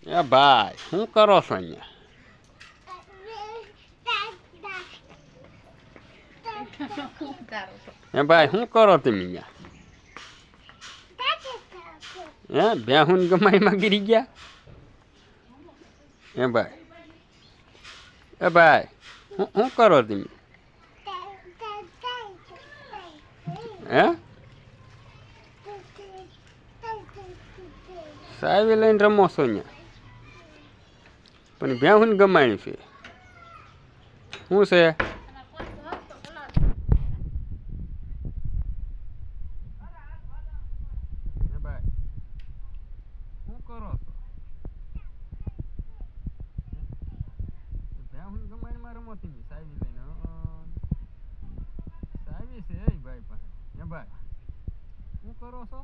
એ ભાઈ શું કરો છો અહીંયા? એ ભાઈ શું કરો તમે અહીંયા? હે બેહુન ગમાઈમાં ગીરી ગયા? એ ભાઈ શું કરો તમે? હે સાહેબ લઈને રમો છો અહીંયા? પણ બેહુન ગમાણી છે શું છે? શું કરો છો? બેહુન ગમાણીમાં રમો તમે સાહેબ લઈને? સાહેબ છે એ ભાઈ પાસે. એ ભાઈ શું કરો છો?